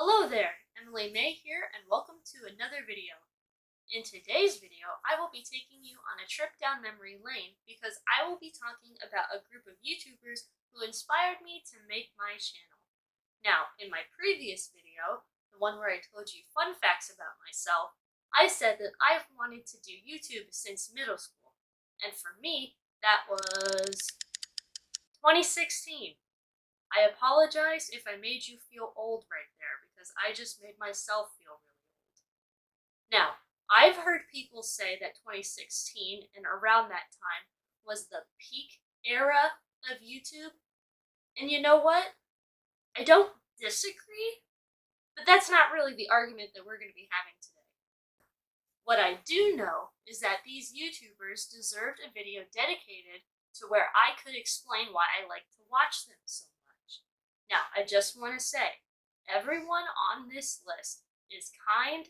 Hello there, Emily May here, and welcome to another video. In today's video, I will be taking you on a trip down memory lane because I will be talking about a group of YouTubers who inspired me to make my channel. Now, in my previous video, the one where I told you fun facts about myself, I said that I've wanted to do YouTube since middle school, and for me, that was 2016. I apologize if I made you feel old right there, because I just made myself feel really old. Now, I've heard people say that 2016 and around that time was the peak era of YouTube, and you know what? I don't disagree, but that's not really the argument that we're going to be having today. What I do know is that these YouTubers deserved a video dedicated to where I could explain why I like to watch them so much. Now, I just want to say, everyone on this list is kind,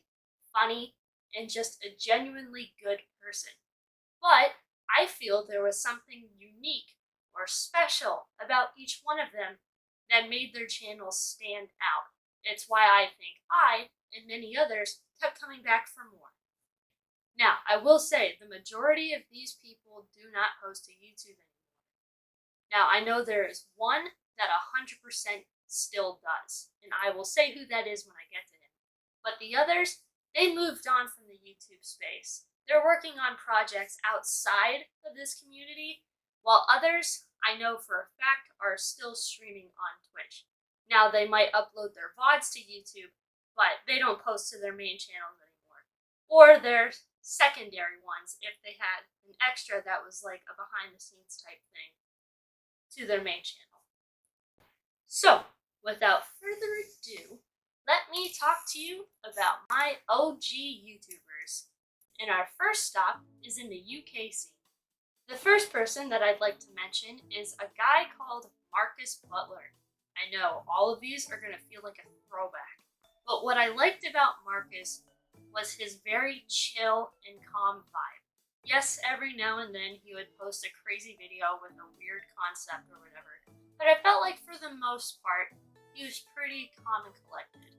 funny, and just a genuinely good person. But I feel there was something unique or special about each one of them that made their channels stand out. It's why I think I, and many others, kept coming back for more. Now, I will say, the majority of these people do not post to YouTube anymore. Now, I know there is one that 100% still does, and I will say who that is when I get to him. But the others, they moved on from the YouTube space. They're working on projects outside of this community, while others, I know for a fact, are still streaming on Twitch. Now, they might upload their VODs to YouTube, but they don't post to their main channels anymore. Or their secondary ones, if they had an extra that was like a behind-the-scenes type thing, to their main channel. So, without further ado, let me talk to you about my OG YouTubers. And our first stop is in the UK scene. The first person that I'd like to mention is a guy called Marcus Butler. I know, all of these are going to feel like a throwback. But what I liked about Marcus was his very chill and calm vibe. Yes, every now and then he would post a crazy video with a weird concept or whatever, but I felt like for the most part, he was pretty calm and collected.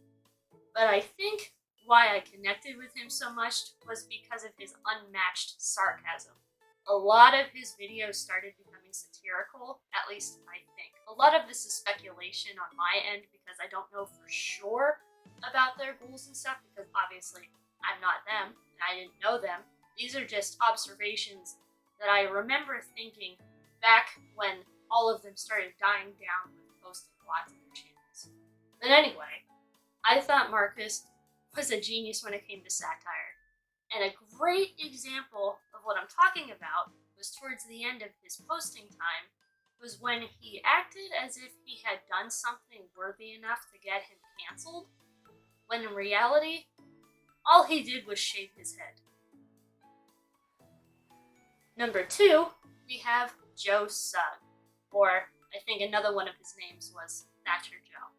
But I think why I connected with him so much was because of his unmatched sarcasm. A lot of his videos started becoming satirical, at least I think. A lot of this is speculation on my end because I don't know for sure about their goals and stuff, because obviously I'm not them and I didn't know them. These are just observations that I remember thinking back when all of them started dying down with posting lots of their channels. But anyway, I thought Marcus was a genius when it came to satire. And a great example of what I'm talking about was towards the end of his posting time, was when he acted as if he had done something worthy enough to get him canceled, when in reality, all he did was shave his head. Number 2, we have Joe Sugg, or I think another one of his names was Thatcher Joe.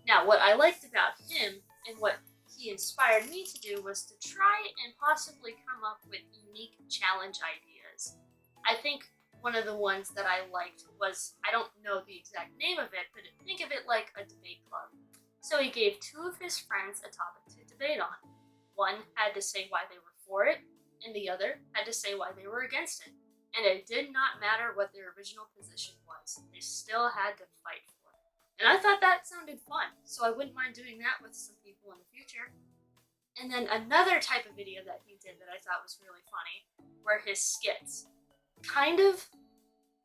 Now, what I liked about him and what he inspired me to do was to try and possibly come up with unique challenge ideas. I think one of the ones that I liked was, I don't know the exact name of it, but think of it like a debate club. So he gave 2 of his friends a topic to debate on. One had to say why they were for it, and the other had to say why they were against it. And it did not matter what their original position was. They still had to fight for it. And I thought that sounded fun, so I wouldn't mind doing that with some people in the future. And then another type of video that he did that I thought was really funny were his skits.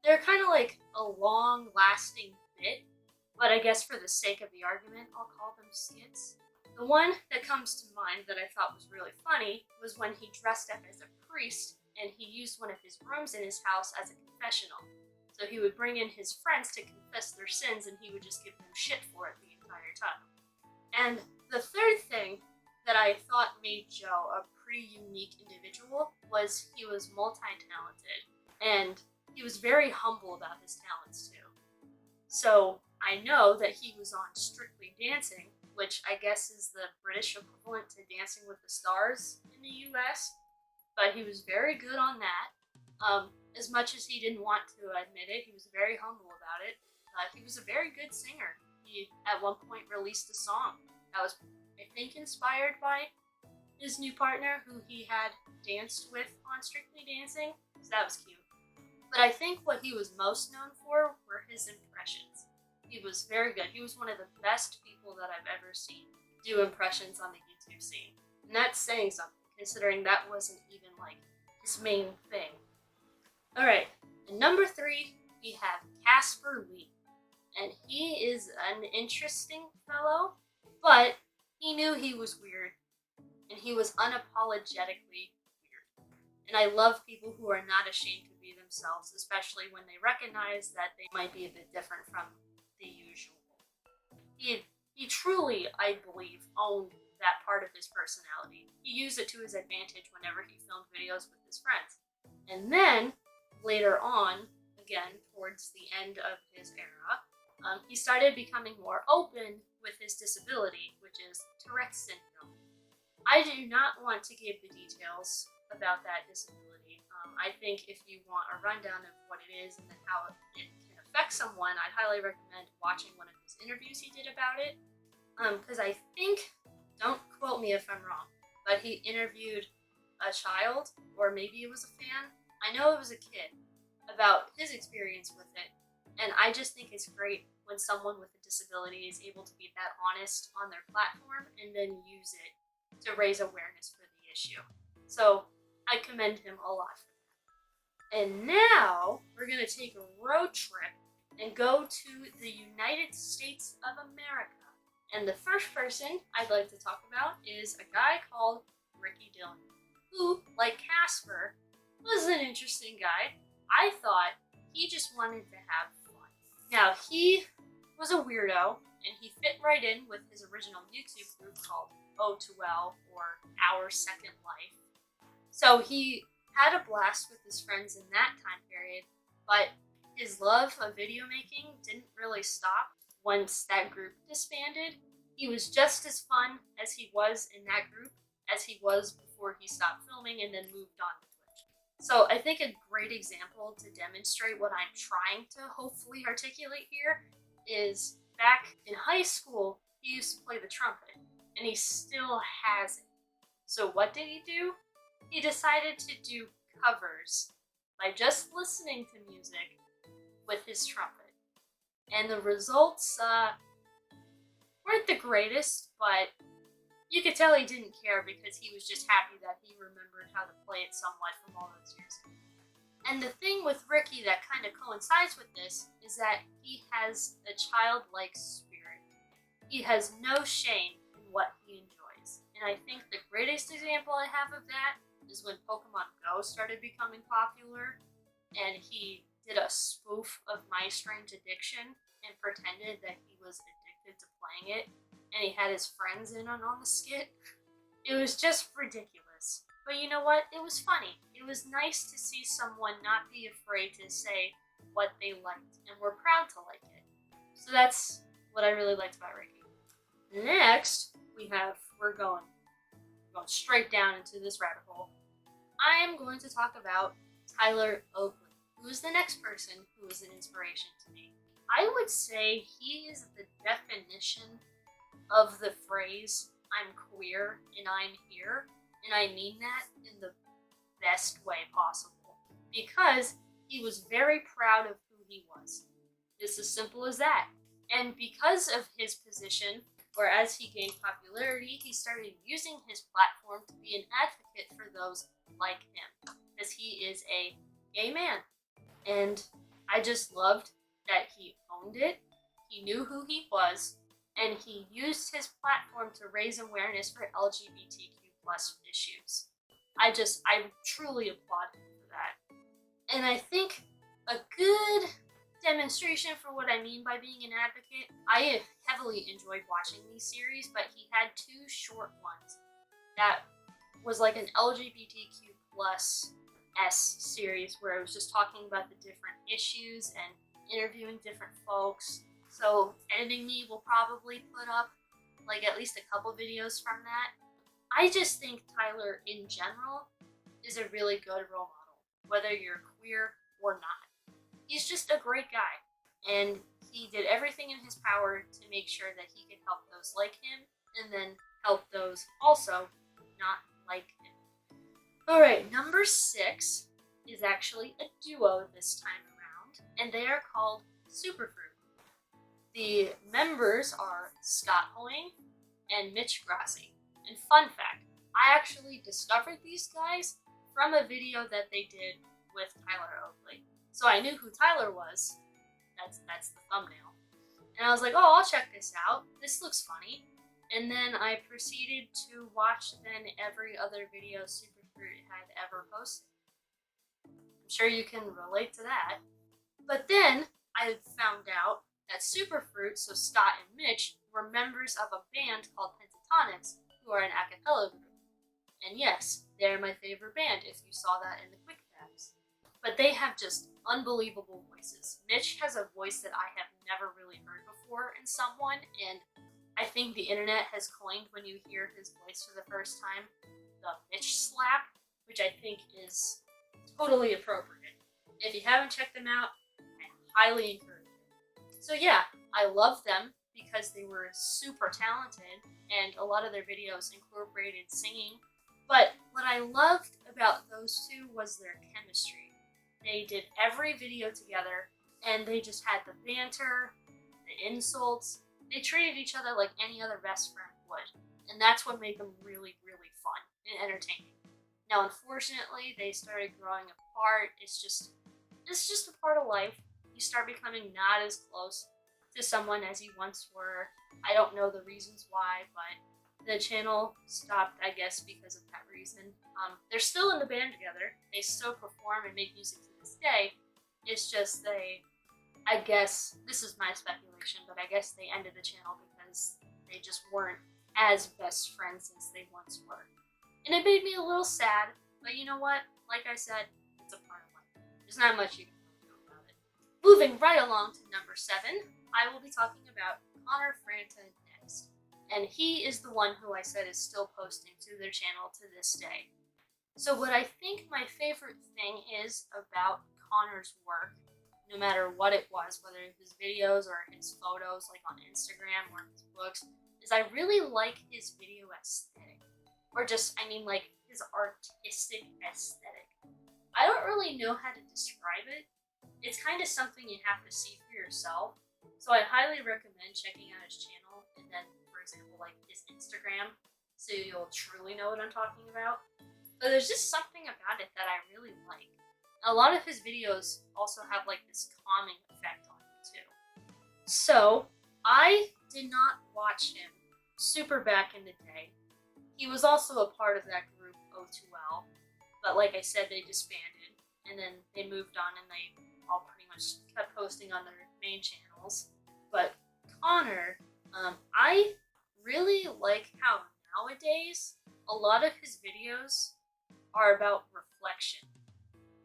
They're kind of like a long-lasting bit, but I guess for the sake of the argument, I'll call them skits. The one that comes to mind that I thought was really funny was when he dressed up as a priest and he used one of his rooms in his house as a confessional. So he would bring in his friends to confess their sins and he would just give them shit for it the entire time. And the third thing that I thought made Joe a pretty unique individual was he was multi-talented and he was very humble about his talents too. So I know that he was on Strictly Dancing, which I guess is the British equivalent to Dancing with the Stars in the US, but he was very good on that. As much as he didn't want to admit it, he was very humble about it. He was a very good singer. He, at one point, released a song that was, I think, inspired by his new partner who he had danced with on Strictly Dancing, so that was cute. But I think what he was most known for were his impressions. He was very good. He was one of the best people that I've ever seen do impressions on the YouTube scene. And that's saying something, considering that wasn't even like his main thing. Alright, and number 3, we have Casper Lee. And he is an interesting fellow, but he knew he was weird, and he was unapologetically weird. And I love people who are not ashamed to be themselves, especially when they recognize that they might be a bit different from the usual. He truly, I believe, owned that part of his personality. He used it to his advantage whenever he filmed videos with his friends. And then, later on, again, towards the end of his era, he started becoming more open with his disability, which is Tourette's syndrome. I do not want to give the details about that disability. I think if you want a rundown of what it is and then how it can affect someone, I'd highly recommend watching one of his interviews he did about it. Because I think, don't quote me if I'm wrong, but he interviewed a child, or maybe it was a fan, I know it was a kid, about his experience with it. And I just think it's great when someone with a disability is able to be that honest on their platform and then use it to raise awareness for the issue. So I commend him a lot for that. And now we're going to take a road trip and go to the United States of America. And the first person I'd like to talk about is a guy called Ricky Dillon, who, like Casper, was an interesting guy. I thought he just wanted to have fun. Now, he was a weirdo, and he fit right in with his original YouTube group called O2L, or Our Second Life. So he had a blast with his friends in that time period, but his love of video making didn't really stop once that group disbanded. He was just as fun as he was in that group as he was before he stopped filming and then moved on to Twitch. So I think a great example to demonstrate what I'm trying to hopefully articulate here is back in high school, he used to play the trumpet, and he still has it. So what did he do? He decided to do covers by just listening to music with his trumpet. And the results weren't the greatest, but you could tell he didn't care because he was just happy that he remembered how to play it somewhat from all those years ago. And the thing with Ricky that kind of coincides with this is that he has a childlike spirit. He has no shame in what he enjoys. And I think the greatest example I have of that is when Pokemon Go started becoming popular, and he did a spoof of My Strange Addiction and pretended that he was addicted to playing it, and he had his friends in on the skit. It was just ridiculous. But you know what? It was funny. It was nice to see someone not be afraid to say what they liked, and were proud to like it. So that's what I really liked about Ricky. Next, we're going straight down into this rabbit hole. I am going to talk about Tyler Oakley, who is the next person who is an inspiration to me. I would say he is the definition of the phrase, I'm queer and I'm here, and I mean that in the best way possible, because he was very proud of who he was. It's as simple as that. And because of his position, or as he gained popularity, he started using his platform to be an advocate for those like him, because he is a gay man. And I just loved that he owned it, he knew who he was, and he used his platform to raise awareness for LGBTQ plus issues. I truly applaud him for that. And I think a good demonstration for what I mean by being an advocate, I heavily enjoyed watching these series, but he had 2 short ones that was like an LGBTQ plus S series where it was just talking about the different issues and interviewing different folks. So Editing Me will probably put up like at least a couple videos from that. I just think Tyler in general is a really good role model, whether you're queer or not. He's just a great guy, and he did everything in his power to make sure that he could help those like him and then help those also not like it. Alright, number 6 is actually a duo this time around, and they are called Superfruit. The members are Scott Hoying and Mitch Grassi. And fun fact, I actually discovered these guys from a video that they did with Tyler Oakley. So I knew who Tyler was. That's the thumbnail. And I was like, oh, I'll check this out. This looks funny. And then I proceeded to watch then every other video Superfruit had ever posted. I'm sure you can relate to that. But then I found out that Superfruit, so Scott and Mitch, were members of a band called Pentatonics, who are an a cappella group. And yes, they're my favorite band, if you saw that in the quick tabs. But they have just unbelievable voices. Mitch has a voice that I have never really heard before in someone, and I think the internet has coined, when you hear his voice for the first time, the Mitch slap, which I think is totally appropriate. If you haven't checked them out, I highly encourage it. So yeah, I love them because they were super talented, and a lot of their videos incorporated singing. But what I loved about those two was their chemistry. They did every video together, and they just had the banter, the insults. They treated each other like any other best friend would, and that's what made them really, really fun and entertaining. Now, unfortunately, they started growing apart. It's just a part of life. You start becoming not as close to someone as you once were. I don't know the reasons why, but the channel stopped, I guess, because of that reason. They're still in the band together. They still perform and make music to this day. It's just I guess, this is my speculation, but I guess they ended the channel because they just weren't as best friends as they once were. And it made me a little sad, but you know what? Like I said, it's a part of life. There's not much you can do about it. Moving right along to number 7, I will be talking about Connor Franta next. And he is the one who I said is still posting to their channel to this day. So what I think my favorite thing is about Connor's work, no matter what it was, whether it was videos or his photos like on Instagram or his books, is I really like his video aesthetic. Or just, like his artistic aesthetic. I don't really know how to describe it. It's kind of something you have to see for yourself. So I highly recommend checking out his channel and then, for example, like his Instagram, so you'll truly know what I'm talking about. But there's just something about it that I really like. A lot of his videos also have like this calming effect on you too. So I did not watch him super back in the day. He was also a part of that group O2L, but like I said, they disbanded, and then they moved on and they all pretty much kept posting on their main channels. But Connor, I really like how nowadays a lot of his videos are about reflection.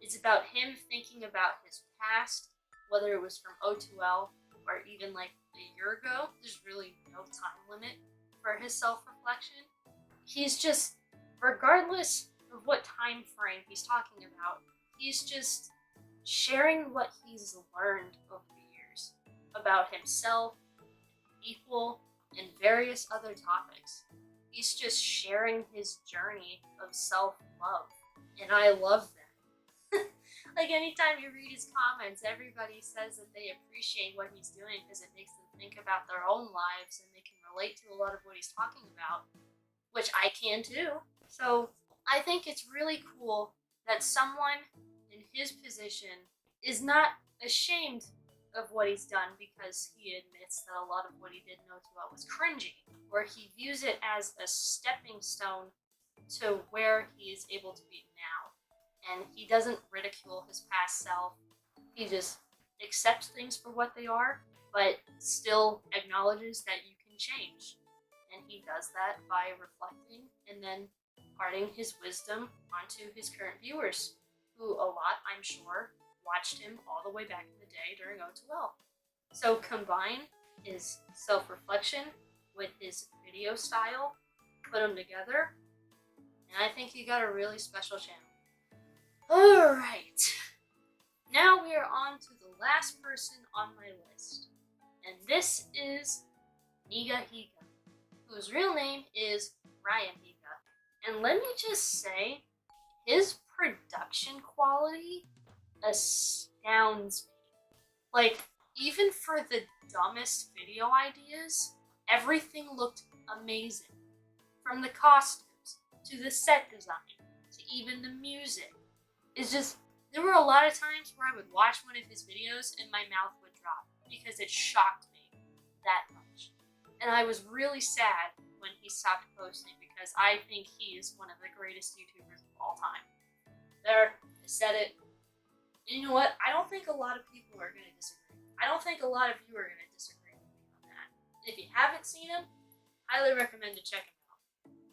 It's about him thinking about his past, whether it was from O2L or even like a year ago. There's really no time limit for his self-reflection. He's just, regardless of what time frame he's talking about, he's just sharing what he's learned over the years about himself, people, and various other topics. He's just sharing his journey of self-love, and I love that. Like anytime you read his comments, everybody says that they appreciate what he's doing because it makes them think about their own lives and they can relate to a lot of what he's talking about, which I can too. So I think it's really cool that someone in his position is not ashamed of what he's done because he admits that a lot of what he did in O2L was cringy, or he views it as a stepping stone to where he is able to be now. And he doesn't ridicule his past self. He just accepts things for what they are, but still acknowledges that you can change. And he does that by reflecting and then imparting his wisdom onto his current viewers, who a lot, I'm sure, watched him all the way back in the day during O2L. So combine his self-reflection with his video style, put them together, and I think you got a really special channel. Alright, now we are on to the last person on my list, and this is Niga Higa, whose real name is Ryan Mika. And let me just say, his production quality astounds me. Like, even for the dumbest video ideas, everything looked amazing. From the costumes, to the set design, to even the music. It's just, there were a lot of times where I would watch one of his videos and my mouth would drop because it shocked me that much. And I was really sad when he stopped posting because I think he is one of the greatest YouTubers of all time. There, I said it. And you know what? I don't think a lot of people are going to disagree. I don't think a lot of you are going to disagree with me on that. And if you haven't seen him, highly recommend to check him out.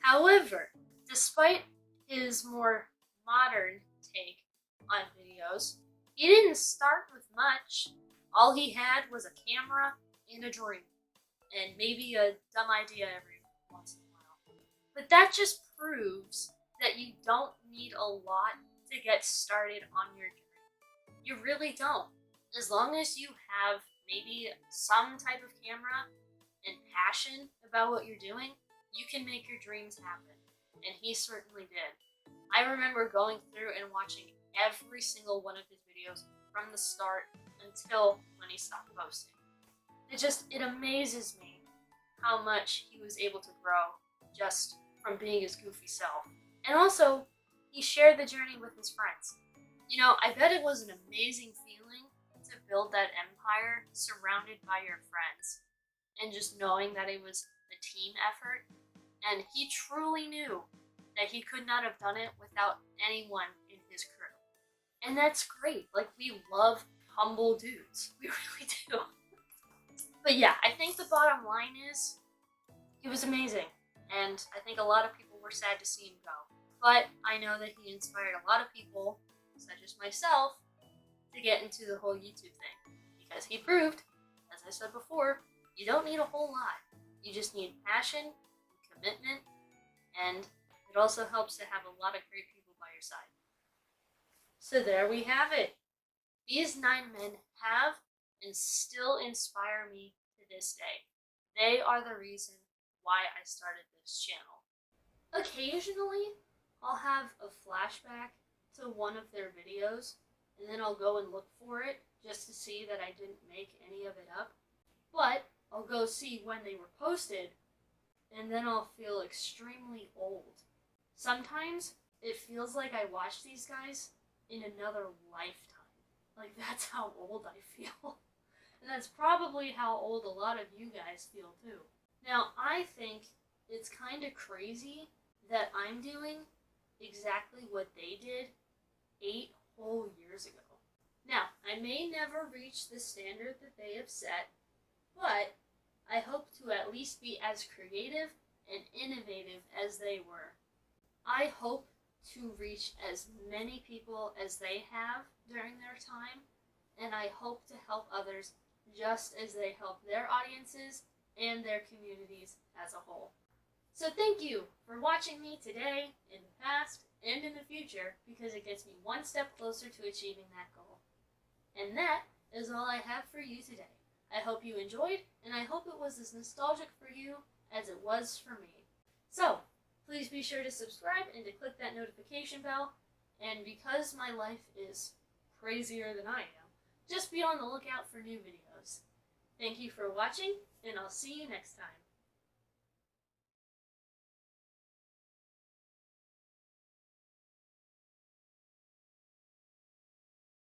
However, despite his more modern take on videos, he didn't start with much. All he had was a camera and a dream, and maybe a dumb idea every once in a while. But that just proves that you don't need a lot to get started on your dream. You really don't. As long as you have maybe some type of camera and passion about what you're doing, you can make your dreams happen. And he certainly did. I remember going through and watching every single one of his videos from the start until when he stopped posting. It amazes me how much he was able to grow just from being his goofy self. And also, he shared the journey with his friends. You know, I bet it was an amazing feeling to build that empire surrounded by your friends. And just knowing that it was a team effort. And he truly knew that he could not have done it without anyone in his crew. And that's great. Like, we love humble dudes. We really do. But yeah, I think the bottom line is, he was amazing. And I think a lot of people were sad to see him go. But I know that he inspired a lot of people, such as myself, to get into the whole YouTube thing. Because he proved, as I said before, you don't need a whole lot. You just need passion, commitment, and it also helps to have a lot of great people by your side. So there we have it. These 9 men have and still inspire me to this day. They are the reason why I started this channel. Occasionally, I'll have a flashback to one of their videos, and then I'll go and look for it just to see that I didn't make any of it up. But I'll go see when they were posted, and then I'll feel extremely old. Sometimes it feels like I watched these guys in another lifetime. Like, that's how old I feel. And that's probably how old a lot of you guys feel too. Now, I think it's kind of crazy that I'm doing exactly what they did 8 whole years ago. Now, I may never reach the standard that they have set, but I hope to at least be as creative and innovative as they were. I hope to reach as many people as they have during their time, and I hope to help others just as they help their audiences and their communities as a whole. So thank you for watching me today, in the past, and in the future, because it gets me one step closer to achieving that goal. And that is all I have for you today. I hope you enjoyed, and I hope it was as nostalgic for you as it was for me. So, please be sure to subscribe and to click that notification bell, and because my life is crazier than I am, just be on the lookout for new videos. Thank you for watching, and I'll see you next time.